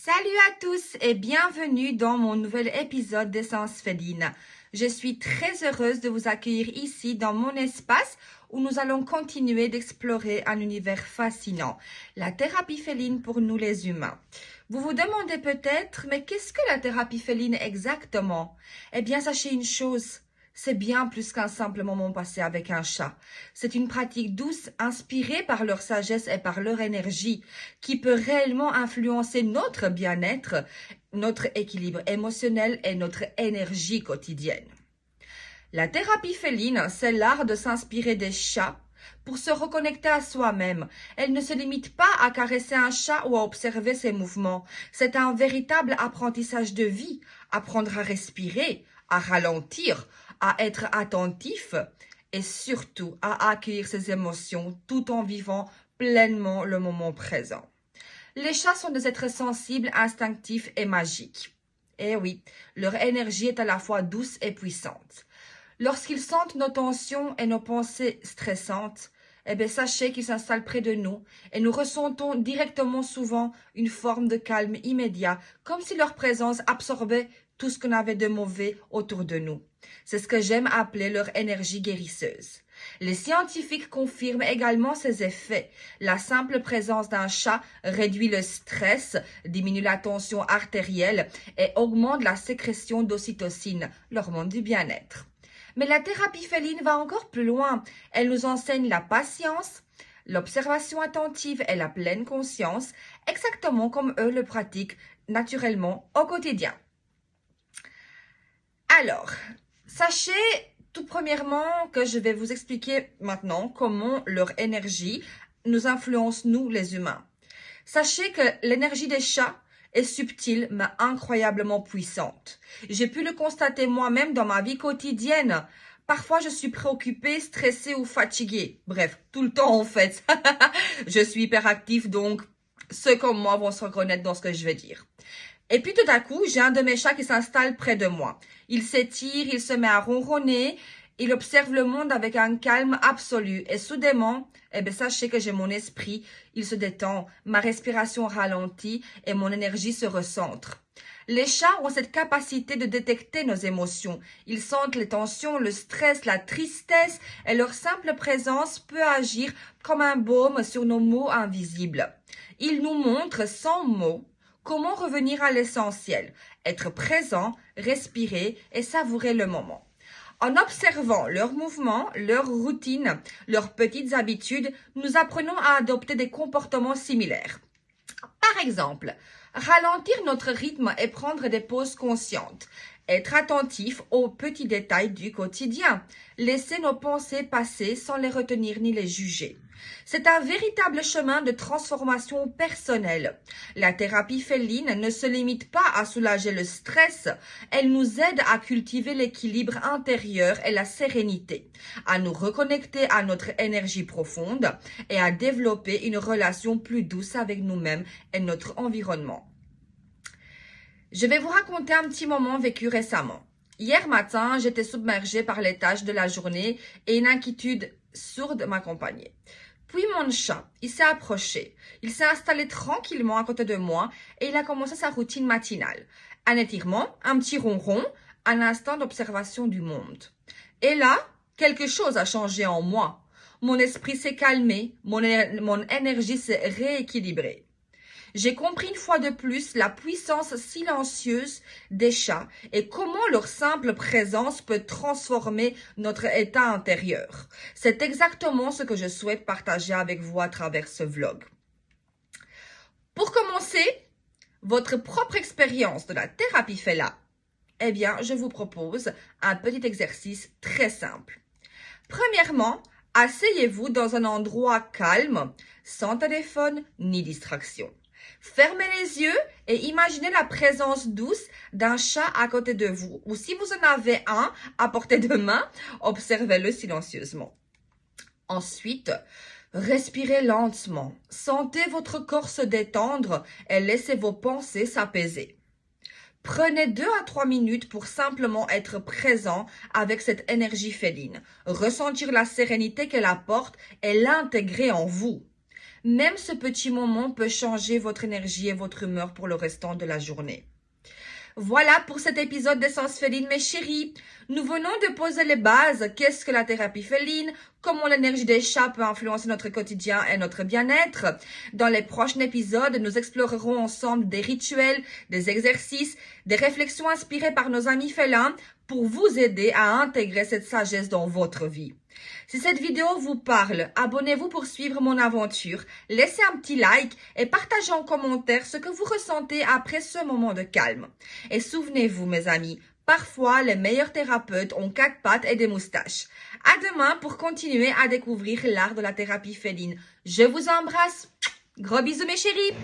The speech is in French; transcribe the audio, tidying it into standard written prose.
Salut à tous et bienvenue dans mon nouvel épisode d'Essence Féline. Je suis très heureuse de vous accueillir ici dans mon espace où nous allons continuer d'explorer un univers fascinant, la thérapie féline pour nous les humains. Vous vous demandez peut-être, mais qu'est-ce que la thérapie féline exactement? Eh bien, sachez une chose. C'est bien plus qu'un simple moment passé avec un chat. C'est une pratique douce, inspirée par leur sagesse et par leur énergie, qui peut réellement influencer notre bien-être, notre équilibre émotionnel et notre énergie quotidienne. La thérapie féline, c'est l'art de s'inspirer des chats pour se reconnecter à soi-même. Elle ne se limite pas à caresser un chat ou à observer ses mouvements. C'est un véritable apprentissage de vie, apprendre à respirer, à ralentir, à être attentif et surtout à accueillir ses émotions tout en vivant pleinement le moment présent. Les chats sont des êtres sensibles, instinctifs et magiques. Et oui, leur énergie est à la fois douce et puissante. Lorsqu'ils sentent nos tensions et nos pensées stressantes, eh bien, sachez qu'ils s'installent près de nous et nous ressentons directement souvent une forme de calme immédiat, comme si leur présence absorbait tout ce qu'on avait de mauvais autour de nous. C'est ce que j'aime appeler leur énergie guérisseuse. Les scientifiques confirment également ces effets. La simple présence d'un chat réduit le stress, diminue la tension artérielle et augmente la sécrétion d'ocytocine, l'hormone du bien-être. Mais la thérapie féline va encore plus loin. Elle nous enseigne la patience, l'observation attentive et la pleine conscience, exactement comme eux le pratiquent naturellement au quotidien. Alors, sachez tout premièrement que je vais vous expliquer maintenant comment leur énergie nous influence, nous les humains. Sachez que l'énergie des chats est subtile mais incroyablement puissante. J'ai pu le constater moi-même dans ma vie quotidienne. Parfois, je suis préoccupée, stressée ou fatiguée. Bref, tout le temps en fait. Je suis hyperactive, donc ceux comme moi vont se reconnaître dans ce que je vais dire. Et puis tout à coup, j'ai un de mes chats qui s'installe près de moi. Il s'étire, il se met à ronronner, il observe le monde avec un calme absolu. Et soudainement, sachez que j'ai mon esprit, il se détend, ma respiration ralentit et mon énergie se recentre. Les chats ont cette capacité de détecter nos émotions. Ils sentent les tensions, le stress, la tristesse et leur simple présence peut agir comme un baume sur nos maux invisibles. Ils nous montrent sans mots comment revenir à l'essentiel, être présent, respirer et savourer le moment. En observant leurs mouvements, leurs routines, leurs petites habitudes, nous apprenons à adopter des comportements similaires. Par exemple, ralentir notre rythme et prendre des pauses conscientes. Être attentif aux petits détails du quotidien. Laisser nos pensées passer sans les retenir ni les juger. C'est un véritable chemin de transformation personnelle. La thérapie féline ne se limite pas à soulager le stress, elle nous aide à cultiver l'équilibre intérieur et la sérénité, à nous reconnecter à notre énergie profonde et à développer une relation plus douce avec nous-mêmes et notre environnement. Je vais vous raconter un petit moment vécu récemment. Hier matin, j'étais submergée par les tâches de la journée et une inquiétude sourde m'accompagnait. Puis mon chat, il s'est approché. Il s'est installé tranquillement à côté de moi et il a commencé sa routine matinale. Un étirement, un petit ronron, un instant d'observation du monde. Et là, quelque chose a changé en moi. Mon esprit s'est calmé, mon énergie s'est rééquilibrée. J'ai compris une fois de plus la puissance silencieuse des chats et comment leur simple présence peut transformer notre état intérieur. C'est exactement ce que je souhaite partager avec vous à travers ce vlog. Pour commencer, votre propre expérience de la thérapie féline, je vous propose un petit exercice très simple. Premièrement, asseyez-vous dans un endroit calme, sans téléphone ni distraction. Fermez les yeux et imaginez la présence douce d'un chat à côté de vous. Ou si vous en avez un à portée de main, observez-le silencieusement. Ensuite, respirez lentement. Sentez votre corps se détendre et laissez vos pensées s'apaiser. Prenez 2 à 3 minutes pour simplement être présent avec cette énergie féline, ressentir la sérénité qu'elle apporte et l'intégrer en vous. Même ce petit moment peut changer votre énergie et votre humeur pour le restant de la journée. Voilà pour cet épisode d'Essence Féline, mes chéris. Nous venons de poser les bases. Qu'est-ce que la thérapie féline? Comment l'énergie des chats peut influencer notre quotidien et notre bien-être? Dans les prochains épisodes, nous explorerons ensemble des rituels, des exercices, des réflexions inspirées par nos amis félins pour vous aider à intégrer cette sagesse dans votre vie. Si cette vidéo vous parle, abonnez-vous pour suivre mon aventure, laissez un petit like et partagez en commentaire ce que vous ressentez après ce moment de calme. Et souvenez-vous, mes amis, parfois les meilleurs thérapeutes ont 4 pattes et des moustaches. À demain pour continuer à découvrir l'art de la thérapie féline. Je vous embrasse. Gros bisous, mes chéris.